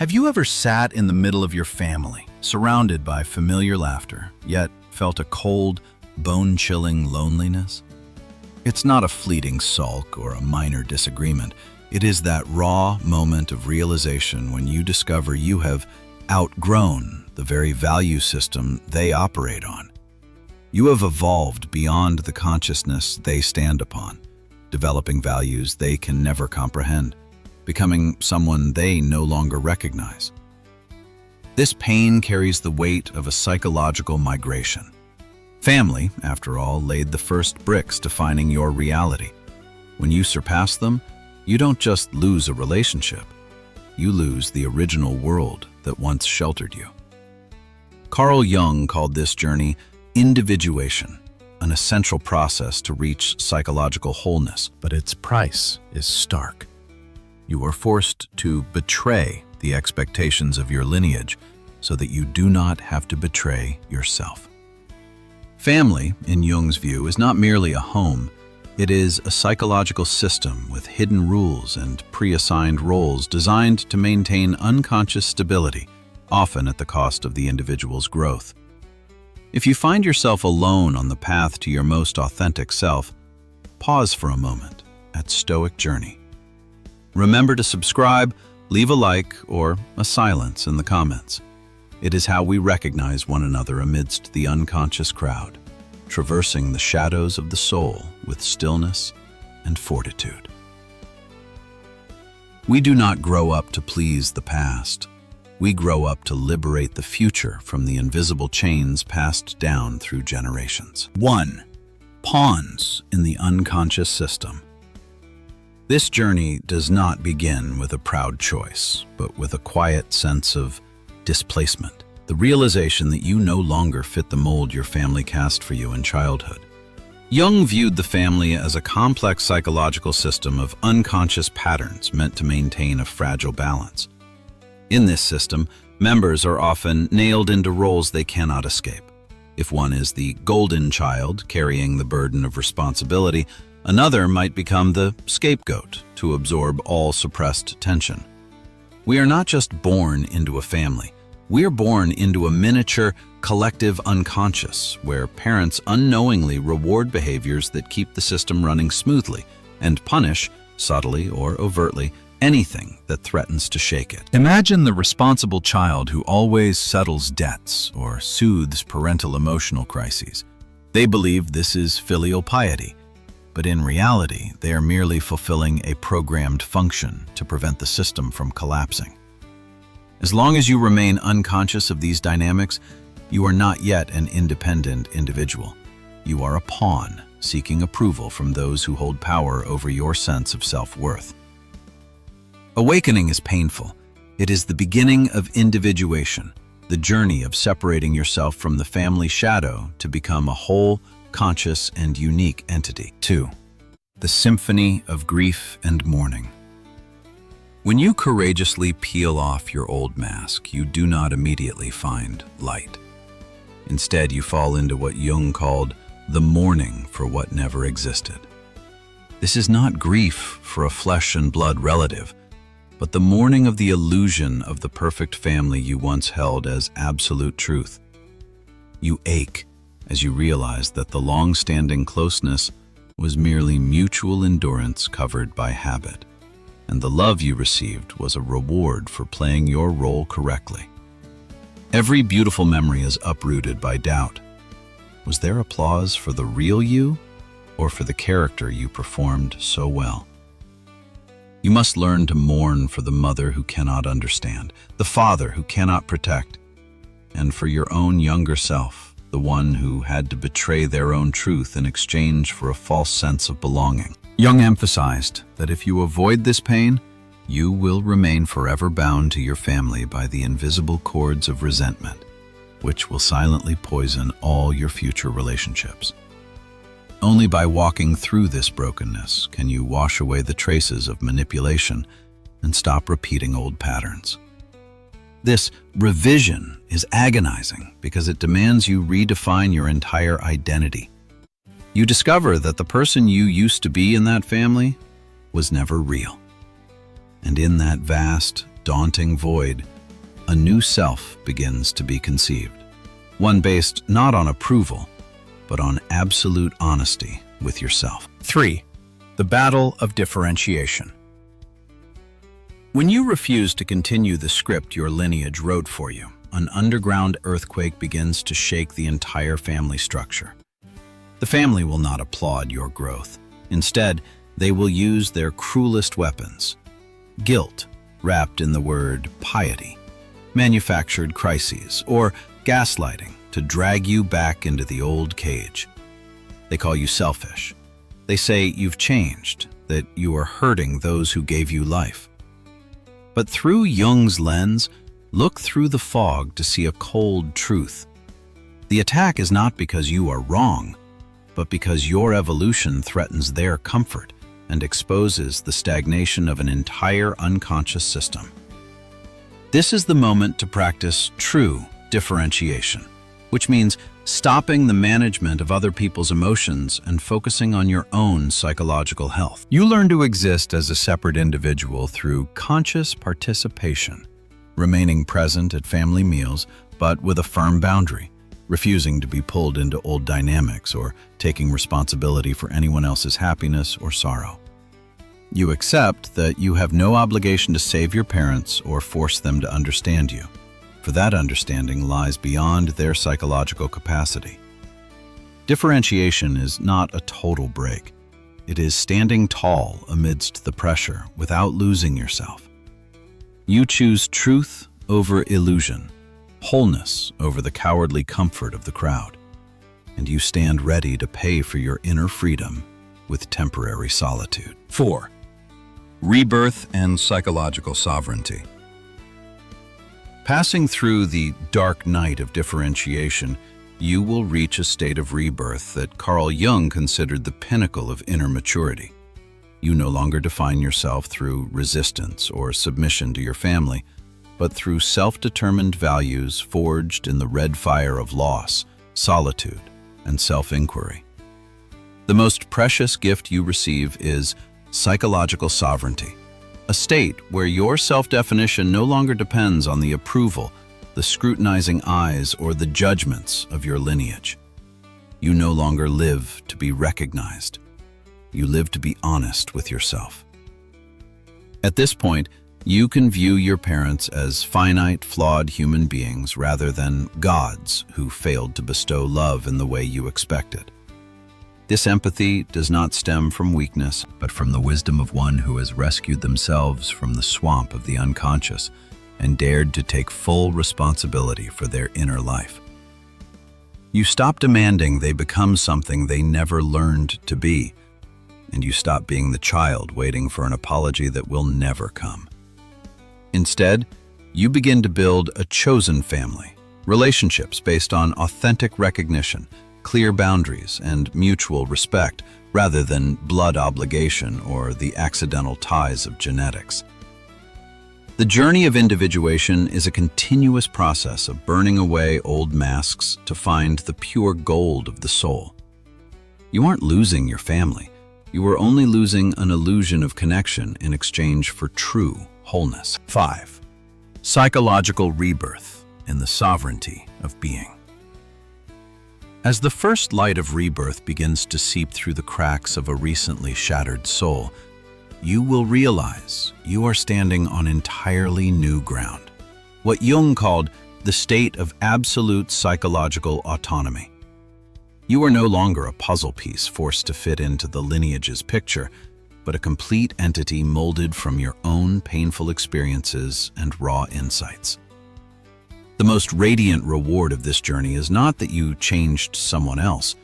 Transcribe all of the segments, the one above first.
Have you ever sat in the middle of your family, surrounded by familiar laughter, yet felt a cold, bone-chilling loneliness? It's not a fleeting sulk or a minor disagreement. It is that raw moment of realization when you discover you have outgrown the very value system they operate on. You have evolved beyond the consciousness they stand upon, developing values they can never comprehend, becoming someone they no longer recognize. This pain carries the weight of a psychological migration. Family, after all, laid the first bricks defining your reality. When you surpass them, you don't just lose a relationship, you lose the original world that once sheltered you. Carl Jung called this journey individuation, an essential process to reach psychological wholeness, but its price is stark. You are forced to betray the expectations of your lineage so that you do not have to betray yourself. Family, in Jung's view, is not merely a home. It is a psychological system with hidden rules and pre-assigned roles designed to maintain unconscious stability, often at the cost of the individual's growth. If you find yourself alone on the path to your most authentic self, pause for a moment at Stoic Journey. Remember to subscribe, leave a like, or a silence in the comments. It is how we recognize one another amidst the unconscious crowd, traversing the shadows of the soul with stillness and fortitude. We do not grow up to please the past. We grow up to liberate the future from the invisible chains passed down through generations. 1. Pawns in the unconscious system. This journey does not begin with a proud choice, but with a quiet sense of displacement, the realization that you no longer fit the mold your family cast for you in childhood. Jung viewed the family as a complex psychological system of unconscious patterns meant to maintain a fragile balance. In this system, members are often nailed into roles they cannot escape. If one is the golden child carrying the burden of responsibility, another might become the scapegoat to absorb all suppressed tension. We are not just born into a family. We are born into a miniature collective unconscious where parents unknowingly reward behaviors that keep the system running smoothly and punish, subtly or overtly, anything that threatens to shake it. Imagine the responsible child who always settles debts or soothes parental emotional crises. They believe this is filial piety, but in reality, they are merely fulfilling a programmed function to prevent the system from collapsing. As long as you remain unconscious of these dynamics, you are not yet an independent individual. You are a pawn seeking approval from those who hold power over your sense of self-worth. Awakening is painful. It is the beginning of individuation, the journey of separating yourself from the family shadow to become a whole, conscious, and unique entity. 2. The symphony of grief and mourning. When you courageously peel off your old mask, you do not immediately find light. Instead, you fall into what Jung called the mourning for what never existed. This is not grief for a flesh and blood relative, but the mourning of the illusion of the perfect family you once held as absolute truth. You ache as you realize that the long-standing closeness was merely mutual endurance covered by habit, and the love you received was a reward for playing your role correctly. Every beautiful memory is uprooted by doubt. Was there applause for the real you, or for the character you performed so well? You must learn to mourn for the mother who cannot understand, the father who cannot protect, and for your own younger self, the one who had to betray their own truth in exchange for a false sense of belonging. Jung emphasized that if you avoid this pain, you will remain forever bound to your family by the invisible cords of resentment, which will silently poison all your future relationships. Only by walking through this brokenness can you wash away the traces of manipulation and stop repeating old patterns. This revision is agonizing because it demands you redefine your entire identity. You discover that the person you used to be in that family was never real. And in that vast, daunting void, a new self begins to be conceived. One based not on approval, but on absolute honesty with yourself. 3. The battle of differentiation. When you refuse to continue the script your lineage wrote for you, an underground earthquake begins to shake the entire family structure. The family will not applaud your growth. Instead, they will use their cruelest weapons: guilt, wrapped in the word piety, manufactured crises, or gaslighting to drag you back into the old cage. They call you selfish. They say you've changed, that you are hurting those who gave you life. But through Jung's lens, look through the fog to see a cold truth. The attack is not because you are wrong, but because your evolution threatens their comfort and exposes the stagnation of an entire unconscious system. This is the moment to practice true differentiation, which means stopping the management of other people's emotions and focusing on your own psychological health. You learn to exist as a separate individual through conscious participation, remaining present at family meals, but with a firm boundary, refusing to be pulled into old dynamics or taking responsibility for anyone else's happiness or sorrow. You accept that you have no obligation to save your parents or force them to understand you, for that understanding lies beyond their psychological capacity. Differentiation is not a total break. It is standing tall amidst the pressure without losing yourself. You choose truth over illusion, wholeness over the cowardly comfort of the crowd, and you stand ready to pay for your inner freedom with temporary solitude. 4. Rebirth and psychological sovereignty. Passing through the dark night of differentiation, you will reach a state of rebirth that Carl Jung considered the pinnacle of inner maturity. You no longer define yourself through resistance or submission to your family, but through self-determined values forged in the red fire of loss, solitude, and self-inquiry. The most precious gift you receive is psychological sovereignty, a state where your self-definition no longer depends on the approval, the scrutinizing eyes, or the judgments of your lineage. You no longer live to be recognized. You live to be honest with yourself. At this point, you can view your parents as finite, flawed human beings rather than gods who failed to bestow love in the way you expected. This empathy does not stem from weakness, but from the wisdom of one who has rescued themselves from the swamp of the unconscious and dared to take full responsibility for their inner life. You stop demanding they become something they never learned to be, and you stop being the child waiting for an apology that will never come. Instead, you begin to build a chosen family, relationships based on authentic recognition, clear boundaries, and mutual respect, rather than blood obligation or the accidental ties of genetics. The journey of individuation is a continuous process of burning away old masks to find the pure gold of the soul. You aren't losing your family. You are only losing an illusion of connection in exchange for true wholeness. 5. Psychological rebirth in the sovereignty of being. As the first light of rebirth begins to seep through the cracks of a recently shattered soul, you will realize you are standing on entirely new ground, what Jung called the state of absolute psychological autonomy. You are no longer a puzzle piece forced to fit into the lineage's picture, but a complete entity molded from your own painful experiences and raw insights. The most radiant reward of this journey is not that you changed someone else,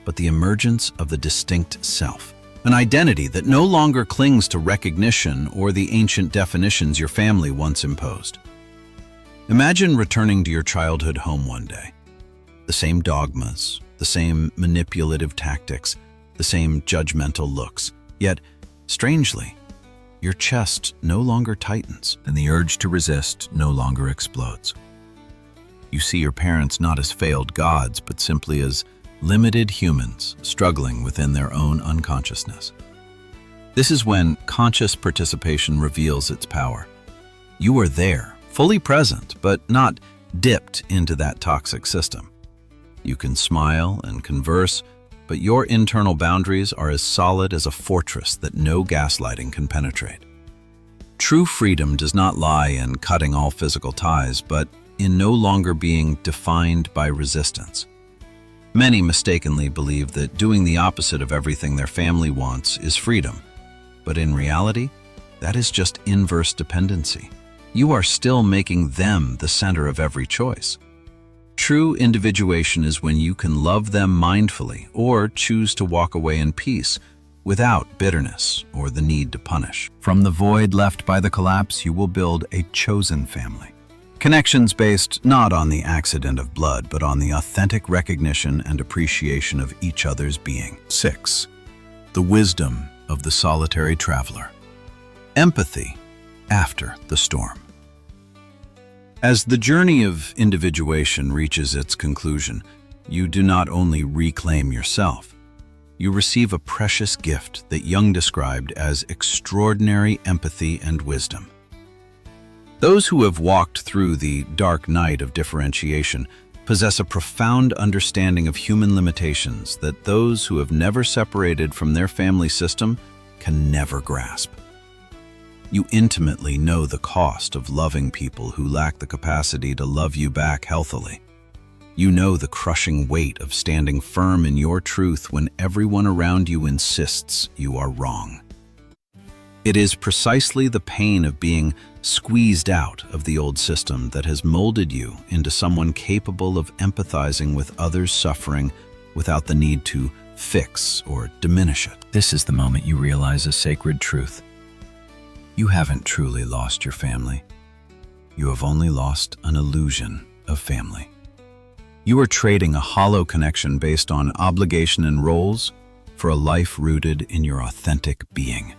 but the emergence of the distinct self, an identity that no longer clings to recognition or the ancient definitions your family once imposed. Imagine returning to your childhood home one day. The same dogmas, the same manipulative tactics, the same judgmental looks, yet, strangely, your chest no longer tightens and the urge to resist no longer explodes. You see your parents not as failed gods, but simply as limited humans struggling within their own unconsciousness. This is when conscious participation reveals its power. You are there, fully present, but not dipped into that toxic system. You can smile and converse, but your internal boundaries are as solid as a fortress that no gaslighting can penetrate. True freedom does not lie in cutting all physical ties, but in no longer being defined by resistance. Many mistakenly believe that doing the opposite of everything their family wants is freedom, but in reality, that is just inverse dependency. You are still making them the center of every choice. True individuation is when you can love them mindfully or choose to walk away in peace without bitterness or the need to punish. From the void left by the collapse, you will build a chosen family. Connections based not on the accident of blood, but on the authentic recognition and appreciation of each other's being. 6. The wisdom of the solitary traveler. Empathy after the storm. As the journey of individuation reaches its conclusion, you do not only reclaim yourself, you receive a precious gift that Jung described as extraordinary empathy and wisdom. Those who have walked through the dark night of differentiation possess a profound understanding of human limitations that those who have never separated from their family system can never grasp. You intimately know the cost of loving people who lack the capacity to love you back healthily. You know the crushing weight of standing firm in your truth when everyone around you insists you are wrong. It is precisely the pain of being squeezed out of the old system that has molded you into someone capable of empathizing with others' suffering without the need to fix or diminish it. This is the moment you realize a sacred truth. You haven't truly lost your family. You have only lost an illusion of family. You are trading a hollow connection based on obligation and roles for a life rooted in your authentic being.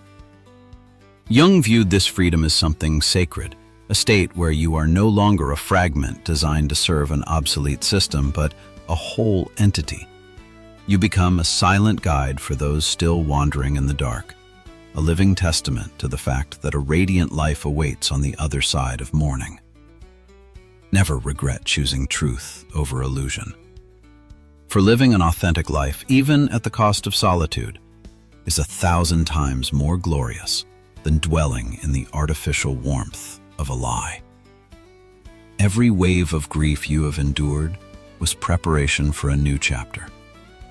Jung viewed this freedom as something sacred, a state where you are no longer a fragment designed to serve an obsolete system, but a whole entity. You become a silent guide for those still wandering in the dark, a living testament to the fact that a radiant life awaits on the other side of mourning. Never regret choosing truth over illusion. For living an authentic life, even at the cost of solitude, is 1,000 times more glorious than dwelling in the artificial warmth of a lie. Every wave of grief you have endured was preparation for a new chapter,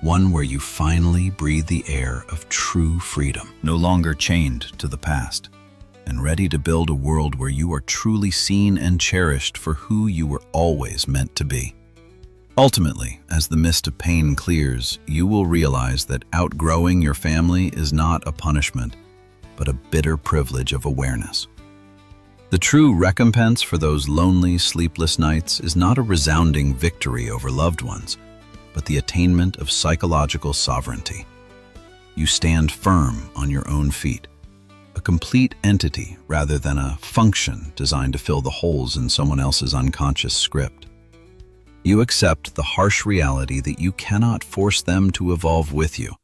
one where you finally breathe the air of true freedom, no longer chained to the past, and ready to build a world where you are truly seen and cherished for who you were always meant to be. Ultimately, as the mist of pain clears, you will realize that outgrowing your family is not a punishment, but a bitter privilege of awareness. The true recompense for those lonely, sleepless nights is not a resounding victory over loved ones, but the attainment of psychological sovereignty. You stand firm on your own feet, a complete entity rather than a function designed to fill the holes in someone else's unconscious script. You accept the harsh reality that you cannot force them to evolve with you,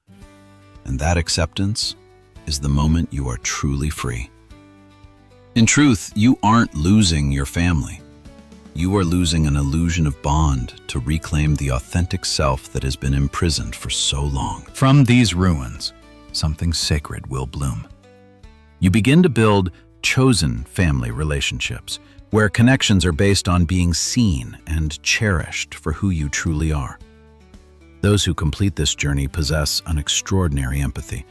and that acceptance is the moment you are truly free. In truth, you aren't losing your family. You are losing an illusion of bond to reclaim the authentic self that has been imprisoned for so long. From these ruins, something sacred will bloom. You begin to build chosen family relationships, where connections are based on being seen and cherished for who you truly are. Those who complete this journey possess an extraordinary empathy,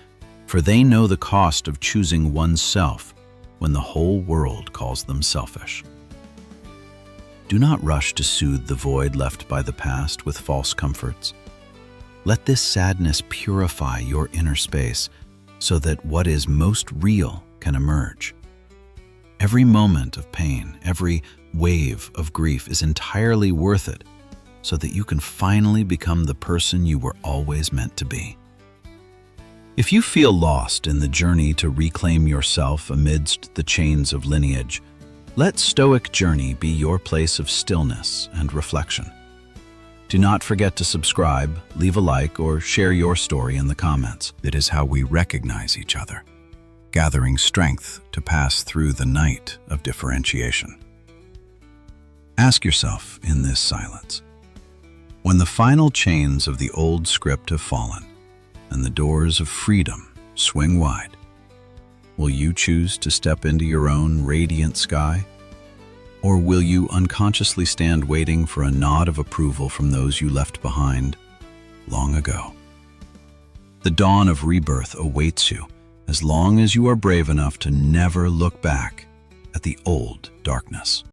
for they know the cost of choosing oneself when the whole world calls them selfish. Do not rush to soothe the void left by the past with false comforts. Let this sadness purify your inner space so that what is most real can emerge. Every moment of pain, every wave of grief is entirely worth it so that you can finally become the person you were always meant to be. If you feel lost in the journey to reclaim yourself amidst the chains of lineage, let Stoic Journey be your place of stillness and reflection. Do not forget to subscribe, leave a like, or share your story in the comments. It is how we recognize each other, gathering strength to pass through the night of differentiation. Ask yourself in this silence, when the final chains of the old script have fallen and the doors of freedom swing wide, will you choose to step into your own radiant sky? Or will you unconsciously stand waiting for a nod of approval from those you left behind long ago? The dawn of rebirth awaits you as long as you are brave enough to never look back at the old darkness.